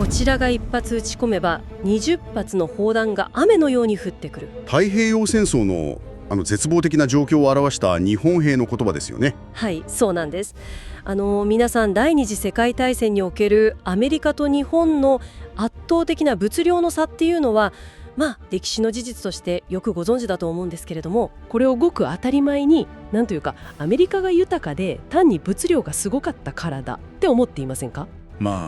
こちらが一発撃ち込めば20発の砲弾が雨のように降ってくる。太平洋戦争の絶望的な状況を表した日本兵の言葉ですよね。はい、そうなんです。皆さん第二次世界大戦におけるアメリカと日本の圧倒的な物量の差っていうのは歴史の事実としてよくご存知だと思うんですけれども、これをごく当たり前になんというかアメリカが豊かで単に物量がすごかったからだって思っていませんか？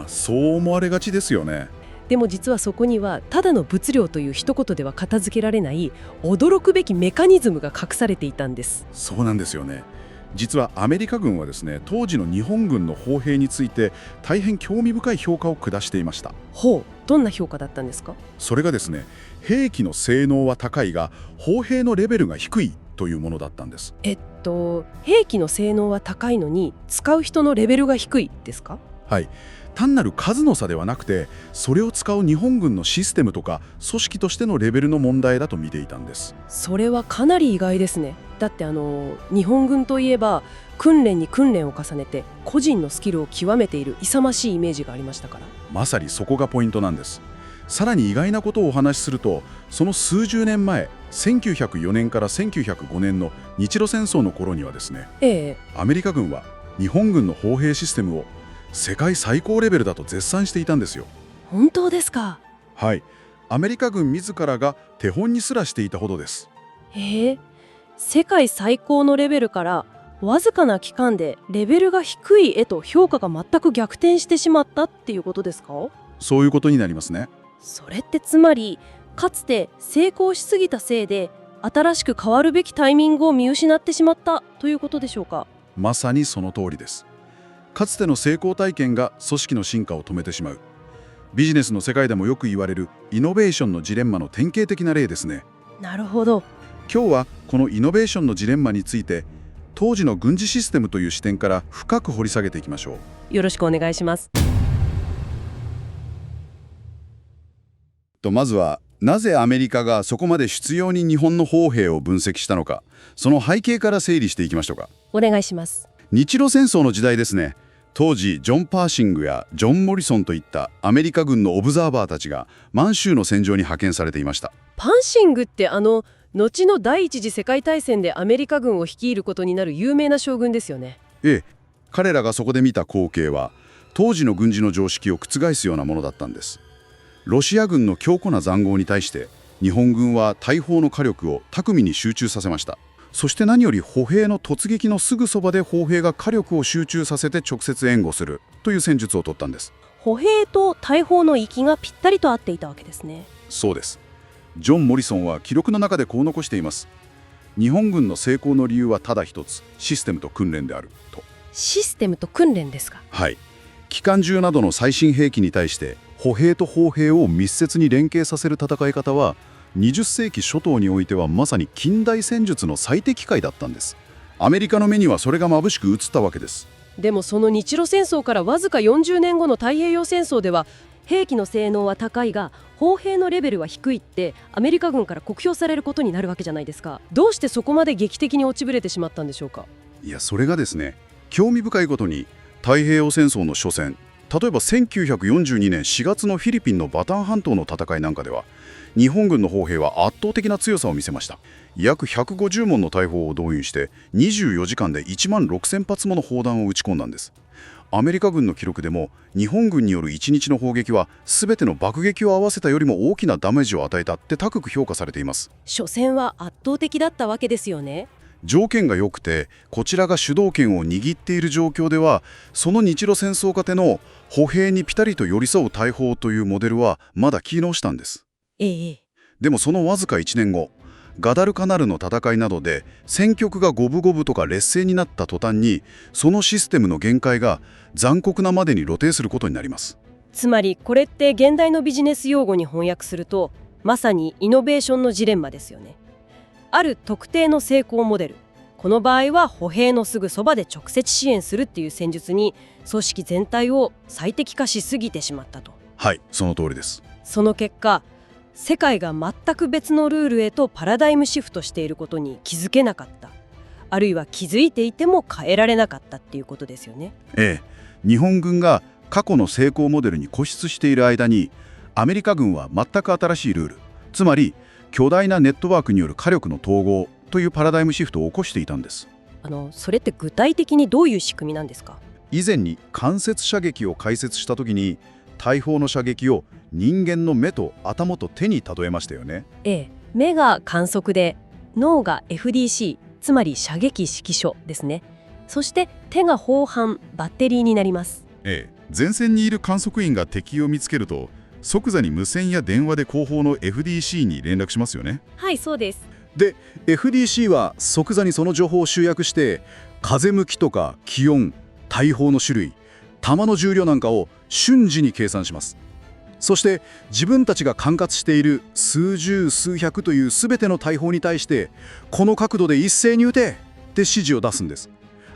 そう思われがちですよね。でも実はそこにはただの物量という一言では片付けられない驚くべきメカニズムが隠されていたんです。そうなんですよね。実はアメリカ軍はですね、当時の日本軍の砲兵について大変興味深い評価を下していました。ほう、どんな評価だったんですか？それがですね、兵器の性能は高いが砲兵のレベルが低いというものだったんです。兵器の性能は高いのに使う人のレベルが低いですか？はい、単なる数の差ではなくて、それを使う日本軍のシステムとか組織としてのレベルの問題だと見ていたんです。それはかなり意外ですね。だって日本軍といえば訓練に訓練を重ねて個人のスキルを極めている勇ましいイメージがありましたから。まさにそこがポイントなんです。さらに意外なことをお話しすると、その数十年前、1904年から1905年の日露戦争の頃にはですね、アメリカ軍は日本軍の砲兵システムを世界最高レベルだと絶賛していたんですよ。本当ですか？はい、アメリカ軍自らが手本にすらしていたほどです。世界最高のレベルからわずかな期間でレベルが低いへと評価が全く逆転してしまったっていうことですか？そういうことになりますね。それってつまりかつて成功しすぎたせいで新しく変わるべきタイミングを見失ってしまったということでしょうか？まさにその通りです。かつての成功体験が組織の進化を止めてしまう。ビジネスの世界でもよく言われるイノベーションのジレンマの典型的な例ですね。なるほど。今日はこのイノベーションのジレンマについて、当時の軍事システムという視点から深く掘り下げていきましょう。よろしくお願いします。まずはなぜアメリカがそこまで執拗に日本の砲兵を分析したのか、その背景から整理していきましょうか。お願いします。日露戦争の時代ですね。当時ジョン・パーシングやジョン・モリソンといったアメリカ軍のオブザーバーたちが満州の戦場に派遣されていました。パンシングって後の第一次世界大戦でアメリカ軍を率いることになる有名な将軍ですよね。彼らがそこで見た光景は当時の軍事の常識を覆すようなものだったんです。ロシア軍の強固な塹壕に対して日本軍は大砲の火力を巧みに集中させました。そして何より歩兵の突撃のすぐそばで砲兵が火力を集中させて直接援護するという戦術を取ったんです。歩兵と大砲の息がぴったりと合っていたわけですね。そうです。ジョン・モリソンは記録の中でこう残しています。日本軍の成功の理由はただ一つ、システムと訓練であると。システムと訓練ですか？はい。機関銃などの最新兵器に対して歩兵と砲兵を密接に連携させる戦い方は20世紀初頭においてはまさに近代戦術の最適解だったんです。アメリカの目にはそれが眩しく映ったわけです。でもその日露戦争からわずか40年後の太平洋戦争では兵器の性能は高いが砲兵のレベルは低いってアメリカ軍から酷評されることになるわけじゃないですか。どうしてそこまで劇的に落ちぶれてしまったんでしょうか？それがですね、興味深いことに太平洋戦争の初戦、例えば1942年4月のフィリピンのバタン半島の戦いなんかでは日本軍の砲兵は圧倒的な強さを見せました。約150門の大砲を動員して24時間で1万6000発もの砲弾を撃ち込んだんです。アメリカ軍の記録でも日本軍による1日の砲撃は全ての爆撃を合わせたよりも大きなダメージを与えたって高く評価されています。初戦は圧倒的だったわけですよね。条件が良くてこちらが主導権を握っている状況では、その日露戦争下での歩兵にピタリと寄り添う大砲というモデルはまだ機能したんです。でもそのわずか1年後、ガダルカナルの戦いなどで戦局が五分五分とか劣勢になった途端に、そのシステムの限界が残酷なまでに露呈することになります。つまりこれって現代のビジネス用語に翻訳するとまさにイノベーションのジレンマですよね。ある特定の成功モデル、この場合は歩兵のすぐそばで直接支援するっていう戦術に組織全体を最適化しすぎてしまったと。はい、その通りです。その結果、世界が全く別のルールへとパラダイムシフトしていることに気づけなかった、あるいは気づいていても変えられなかったっていうことですよね。日本軍が過去の成功モデルに固執している間に、アメリカ軍は全く新しいルール、つまり巨大なネットワークによる火力の統合というパラダイムシフトを起こしていたんです。それって具体的にどういう仕組みなんですか？以前に間接射撃を開設した時に、大砲の射撃を人間の目と頭と手に例えましたよね。ええ、目が観測で脳が FDC、つまり射撃指揮所ですね。そして手が砲板、バッテリーになります。前線にいる観測員が敵を見つけると、即座に無線や電話で後方の FDC に連絡しますよね。はい、そうです。で FDC は即座にその情報を集約して、風向きとか気温、大砲の種類、弾の重量なんかを瞬時に計算します。そして自分たちが管轄している数十数百という全ての大砲に対して、この角度で一斉に撃てって指示を出すんです。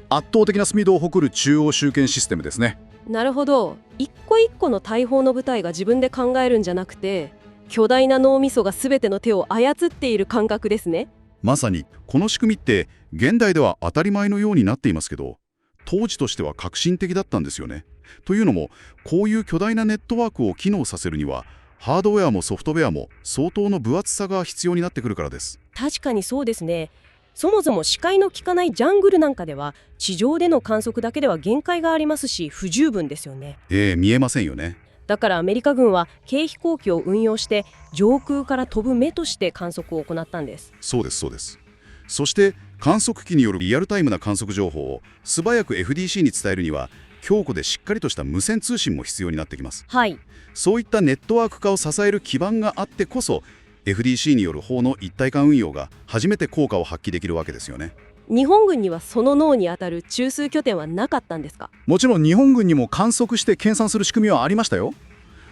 圧倒的なスピードを誇る中央集権システムですね。なるほど。一個一個の大砲の部隊が自分で考えるんじゃなくて、巨大な脳みそが全ての手を操っている感覚ですね。まさにこの仕組みって現代では当たり前のようになっていますけど、当時としては革新的だったんですよね。というのも、こういう巨大なネットワークを機能させるには、ハードウェアもソフトウェアも相当の分厚さが必要になってくるからです。確かにそうですね。そもそも視界の効かないジャングルなんかでは、地上での観測だけでは限界がありますし、不十分ですよね。見えませんよね。だからアメリカ軍は軽飛行機を運用して上空から飛ぶ目として観測を行ったんです。そうです、そうです。そして観測機によるリアルタイムな観測情報を素早く FDC に伝えるには、強固でしっかりとした無線通信も必要になってきます。はい。そういったネットワーク化を支える基盤があってこそ、FDC による砲の一体化運用が初めて効果を発揮できるわけですよね。日本軍にはその脳にあたる中枢拠点はなかったんですか？もちろん日本軍にも観測して計算する仕組みはありましたよ。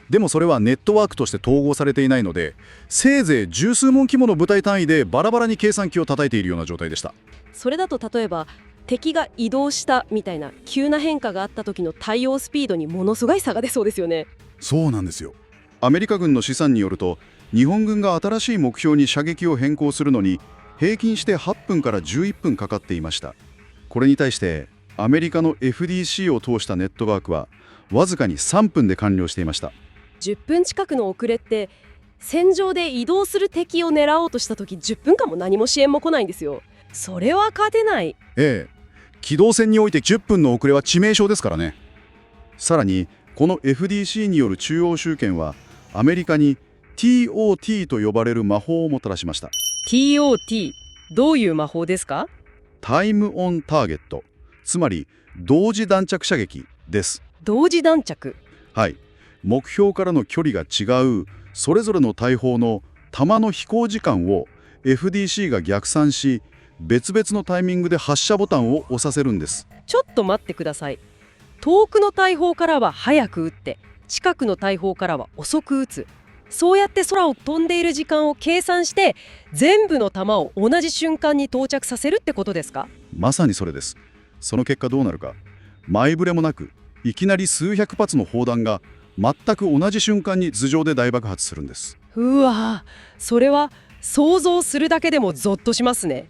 でもそれはネットワークとして統合されていないので、せいぜい十数門規模の部隊単位でバラバラに計算機を叩いているような状態でした。それだと例えば敵が移動したみたいな急な変化があった時の対応スピードにものすごい差が出そうですよね。そうなんですよ。アメリカ軍の試算によると、日本軍が新しい目標に射撃を変更するのに平均して8分から11分かかっていました。これに対してアメリカの FDC を通したネットワークはわずかに3分で完了していました。10分近くの遅れって、戦場で移動する敵を狙おうとした時10分間も何も支援も来ないんですよ。それは勝てない。機動戦において10分の遅れは致命傷ですからね。さらにこの FDC による中央集権はアメリカに TOT と呼ばれる魔法をもたらしました。 TOT、 どういう魔法ですか？タイムオンターゲット、つまり同時弾着射撃です。同時弾着。はい。目標からの距離が違うそれぞれの大砲の弾の飛行時間を FDC が逆算し、別々のタイミングで発射ボタンを押させるんです。ちょっと待ってください。遠くの大砲からは早く撃って、近くの大砲からは遅く撃つ。そうやって空を飛んでいる時間を計算して、全部の弾を同じ瞬間に到着させるってことですか？まさにそれです。その結果どうなるか、前触れもなくいきなり数百発の砲弾が全く同じ瞬間に頭上で大爆発するんです。うわ、それは想像するだけでもゾッとしますね。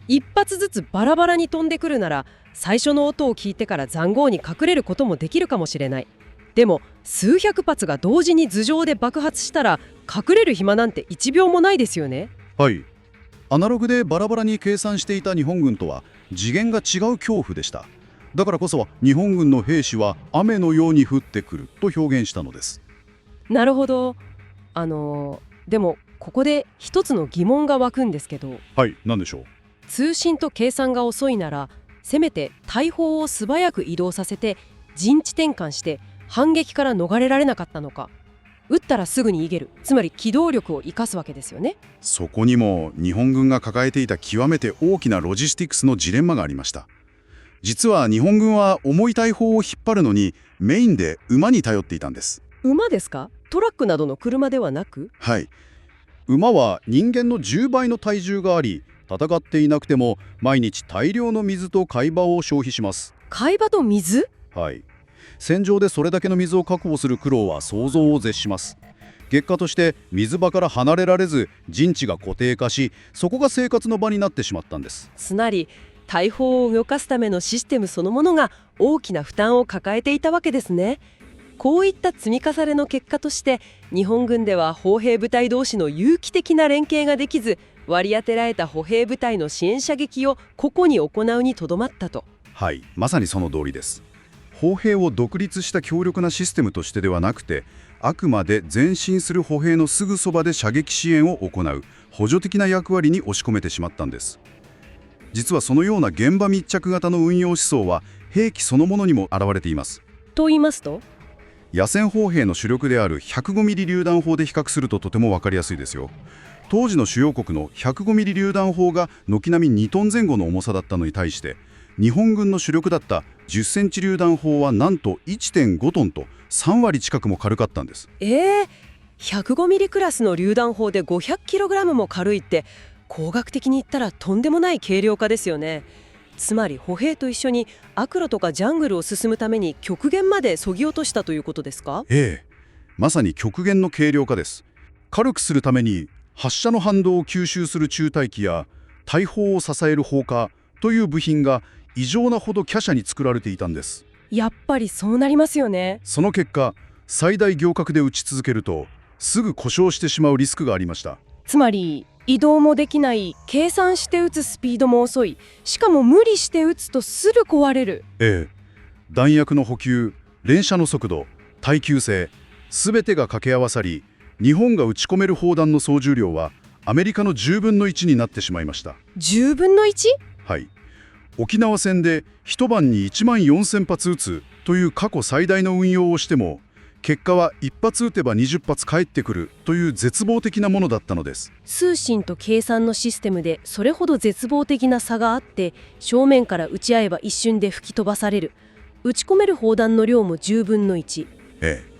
一発ずつバラバラに飛んでくるなら、最初の音を聞いてから塹壕に隠れることもできるかもしれない。でも数百発が同時に頭上で爆発したら、隠れる暇なんて1秒もないですよね。はい。アナログでバラバラに計算していた日本軍とは次元が違う恐怖でした。だからこそ日本軍の兵士は雨のように降ってくると表現したのです。なるほど。でもここで一つの疑問が湧くんですけど。はい、何でしょう。通信と計算が遅いなら、せめて大砲を素早く移動させて陣地転換して反撃から逃れられなかったのか。撃ったらすぐに逃げる、つまり機動力を生かすわけですよね。そこにも日本軍が抱えていた極めて大きなロジスティクスのジレンマがありました。実は日本軍は重い大砲を引っ張るのにメインで馬に頼っていたんです。馬ですか？トラックなどの車ではなく？はい。馬は人間の10倍の体重があり、戦っていなくても毎日大量の水と海馬を消費します。海馬と水？はい。戦場でそれだけの水を確保する苦労は想像を絶します。結果として水場から離れられず陣地が固定化し、そこが生活の場になってしまったんです。つまり大砲を動かすためのシステムそのものが大きな負担を抱えていたわけですね。こういった積み重ねの結果として日本軍では砲兵部隊同士の有機的な連携ができず、割り当てられた歩兵部隊の支援射撃を個々に行うにとどまったと。はい、まさにその通りです。歩兵を独立した強力なシステムとしてではなくて、あくまで前進する歩兵のすぐそばで射撃支援を行う補助的な役割に押し込めてしまったんです。実はそのような現場密着型の運用思想は兵器そのものにも現れています。と言いますと？野戦砲兵の主力である 105mm 榴弾砲で比較するととても分かりやすいですよ。当時の主要国の 105mm 榴弾砲が軒並み2トン前後の重さだったのに対して、日本軍の主力だった10センチ榴弾砲はなんと 1.5 トンと3割近くも軽かったんです。105ミリクラスの榴弾砲で500キログラムも軽いって工学的に言ったらとんでもない軽量化ですよね。つまり歩兵と一緒に悪路とかジャングルを進むために極限まで削ぎ落としたということですか？まさに極限の軽量化です。軽くするために発射の反動を吸収する中隊機や大砲を支える砲火という部品が異常なほど華奢に作られていたんです。やっぱりそうなりますよね。その結果、最大行角で撃ち続けるとすぐ故障してしまうリスクがありました。つまり移動もできない、計算して撃つスピードも遅い、しかも無理して撃つとすぐ壊れる。弾薬の補給、連射の速度、耐久性、全てが掛け合わさり、日本が撃ち込める砲弾の総重量はアメリカの10分の1になってしまいました。10分の 1？ はい。沖縄戦で一晩に1万4000発撃つという過去最大の運用をしても、結果は1発撃てば20発返ってくるという絶望的なものだったのです。通信と計算のシステムでそれほど絶望的な差があって、正面から撃ち合えば一瞬で吹き飛ばされる。撃ち込める砲弾の量も10分の1。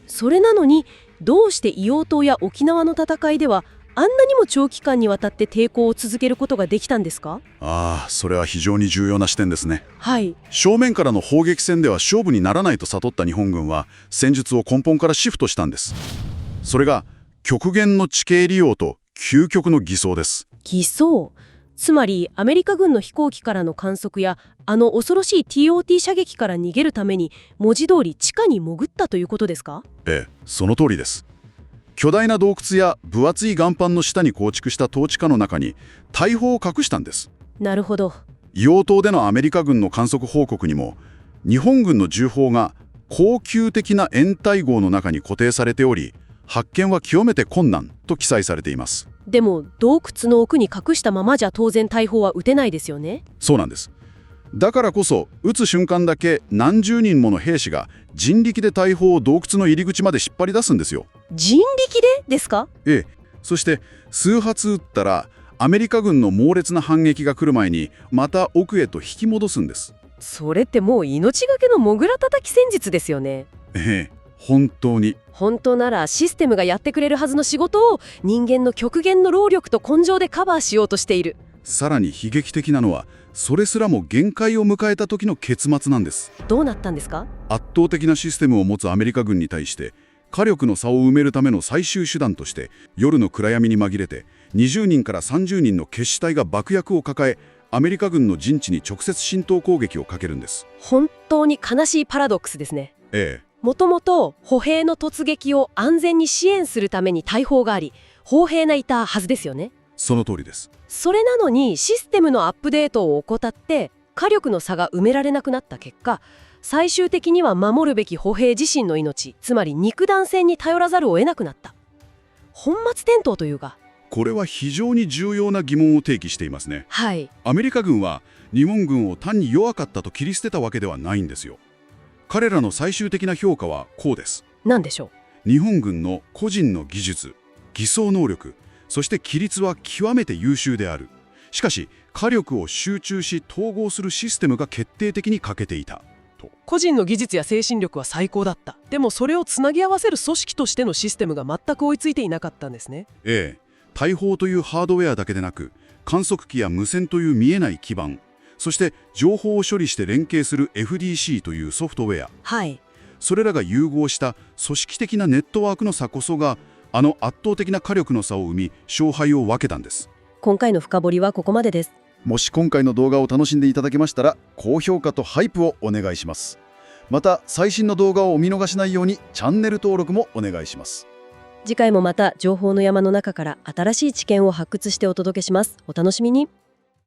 それなのにどうして硫黄島や沖縄の戦いではあんなにも長期間にわたって抵抗を続けることができたんですか？それは非常に重要な視点ですね。はい。正面からの砲撃戦では勝負にならないと悟った日本軍は戦術を根本からシフトしたんです。それが極限の地形利用と究極の偽装です。偽装？つまりアメリカ軍の飛行機からの観測や恐ろしい TOT 射撃から逃げるために文字通り地下に潜ったということですか？その通りです。巨大な洞窟や分厚い岩盤の下に構築した統治下の中に大砲を隠したんです。なるほど。硫黄島でのアメリカ軍の観測報告にも、日本軍の銃砲が高級的な掩体壕の中に固定されており、発見は極めて困難と記載されています。でも洞窟の奥に隠したままじゃ当然大砲は撃てないですよね。そうなんです。だからこそ撃つ瞬間だけ何十人もの兵士が人力で大砲を洞窟の入り口まで引っ張り出すんですよ。人力でですか？そして数発撃ったらアメリカ軍の猛烈な反撃が来る前にまた奥へと引き戻すんです。それってもう命がけのモグラ叩き戦術ですよね。本当に。本当ならシステムがやってくれるはずの仕事を人間の極限の労力と根性でカバーしようとしている。さらに悲劇的なのはそれすらも限界を迎えた時の結末なんです。どうなったんですか？圧倒的なシステムを持つアメリカ軍に対して火力の差を埋めるための最終手段として、夜の暗闇に紛れて20人から30人の決死隊が爆薬を抱えアメリカ軍の陣地に直接浸透攻撃をかけるんです。本当に悲しいパラドックスですね。もともと歩兵の突撃を安全に支援するために大砲があり、砲兵がいたはずですよね。その通りです。それなのにシステムのアップデートを怠って火力の差が埋められなくなった結果、最終的には守るべき歩兵自身の命、つまり肉弾戦に頼らざるを得なくなった。本末転倒というか。これは非常に重要な疑問を提起していますね。はい。アメリカ軍は日本軍を単に弱かったと切り捨てたわけではないんですよ。彼らの最終的な評価はこうです。何でしょう？日本軍の個人の技術、偽装能力、そして規律は極めて優秀である。しかし火力を集中し統合するシステムが決定的に欠けていたと。個人の技術や精神力は最高だった。でもそれをつなぎ合わせる組織としてのシステムが全く追いついていなかったんですね。大砲というハードウェアだけでなく、観測機や無線という見えない基盤、そして情報を処理して連携する FDC というソフトウェア、はい。それらが融合した組織的なネットワークの差こそが圧倒的な火力の差を生み勝敗を分けたんです。今回の深掘りはここまでです。もし今回の動画を楽しんでいただけましたら、高評価とハイプをお願いします。また、最新の動画をお見逃しないようにチャンネル登録もお願いします。次回もまた情報の山の中から新しい知見を発掘してお届けします。お楽しみに。